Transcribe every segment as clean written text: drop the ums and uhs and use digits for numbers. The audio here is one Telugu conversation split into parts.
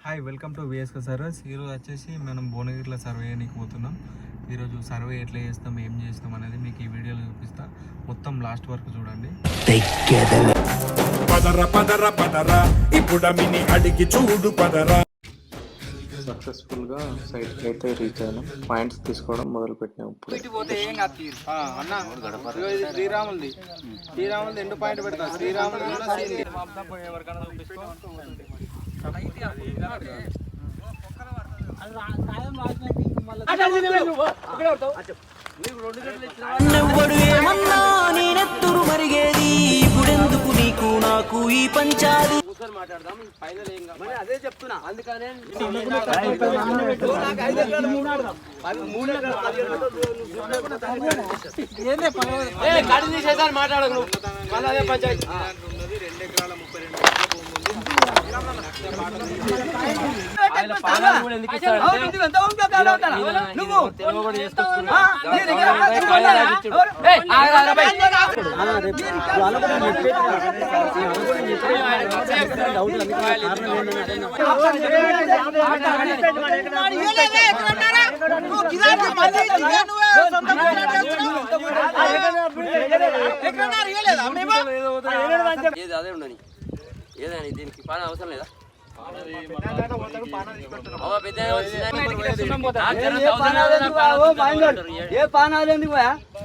Hi welcome to VSK service. ఈరోజు వచ్చేసి మనం భువనగిరిలో సర్వే చేయడానికి పోతున్నాం. ఈరోజు సర్వే ఎట్లా చేస్తాం, ఏం చేస్తాం అనేది మీకు ఈ వీడియోలో చూపిస్తా. మొత్తం లాస్ట్ వరకు చూడండి. సక్సెస్ఫుల్గా సైట్కి అయితే రీచ్ అయినాం. పాయింట్స్ తీసుకోవడం మొదలు పెట్టినాం. శ్రీరాములది ఎండు పాయింట్ పెడతా. శ్రీరాములు నువ్వడు ఏమన్నా నేనెత్తురు మరిగేది ఇప్పుడెందుకు నీకు నాకు ఈ పంచాది మాట్లాడదాం. అదే చెప్తున్నా. అందుకనే మాట్లాడదు మళ్ళీ అదే పంచాయతీ 2 ఎకరాల 32 అదే ఉండని ఏదని దీనికి పాన అవసరం లేదా? ఏ పానాలు ఎందుకు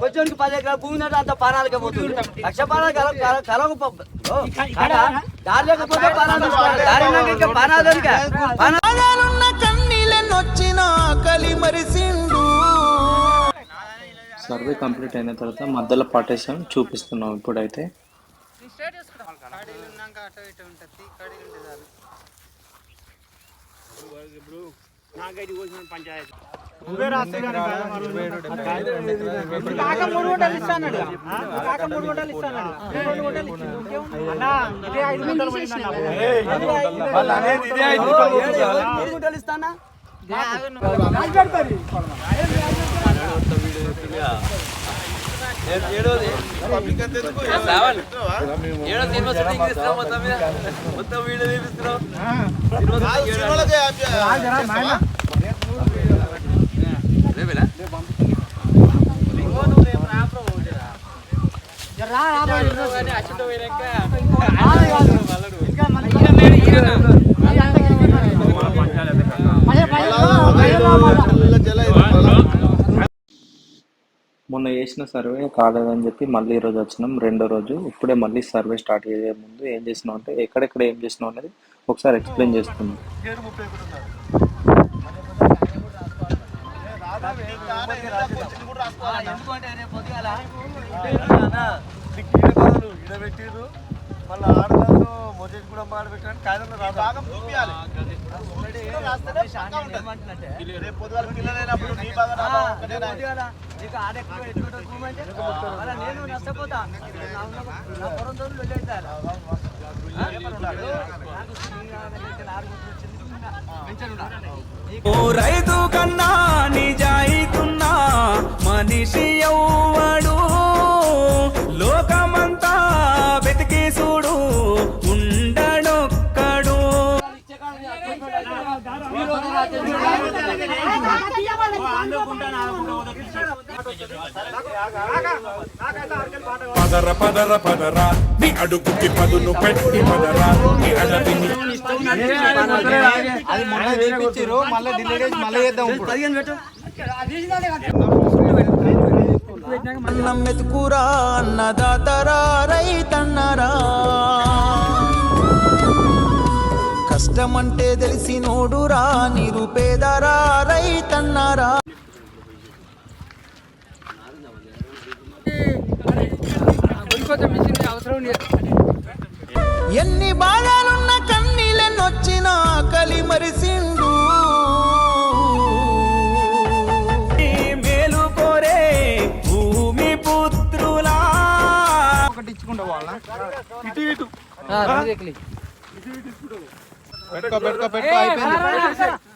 కొంచెం 10 ఎకరాల భూమి అంత పానాలకే పోతుంది. 1,00,000 పానాలు దారి లేకపోతే పానాలున్న కన్నీళ్ళనొచ్చిన కలి మరిసిండు. సర్వే కంప్లీట్ అయిన తర్వాత మధ్యలో పార్టీషన్ చూపిస్తున్నాం. ఇప్పుడైతే పంచాయతీ ఇస్తానా మొత్తం వీడియో తీపిస్తున్నాం. మొన్న చేసిన సర్వే కాలేదని చెప్పి మళ్ళీ ఈరోజు వచ్చినాం. 2వ రోజు. ఇప్పుడే మళ్ళీ సర్వే స్టార్ట్ చేసే ముందు ఏం చేసినాం అంటే ఎక్కడెక్కడ ఏం చేసినాం అనేది ఒకసారి ఎక్స్ప్లెయిన్ చేస్తున్నాం. మళ్ళీ ఆడదాలు మొదటి కూడా మాడబెట్టాను కాయలు భాగం చూపించాలి. నేను నష్టపోతా. రైతు కన్నా నిజాయితున్నా మనిషి ఎవ్వడు లోకమంతా వెతికి చూడు ఉండడొక్కడు. పదర పదర పదరా నీ అడుగుకి పదును పెట్టి పదరా నీ అడవిని అన్నం మెతుకురా అన్నదాతరా రైతన్నరా కష్టమంటే తెలిసి నోడురా నిరుపేదరా రైతన్నరా. ఎన్ని బాధలున్న కన్నీళ్ళనొచ్చిన కలి మరిసిండు. మేలు కోరే భూమి పుత్రులా ఒకటి ఇచ్చుకుంటా వాళ్ళ ఇటు ఇటు పెట్టుకో అయిపోయింది.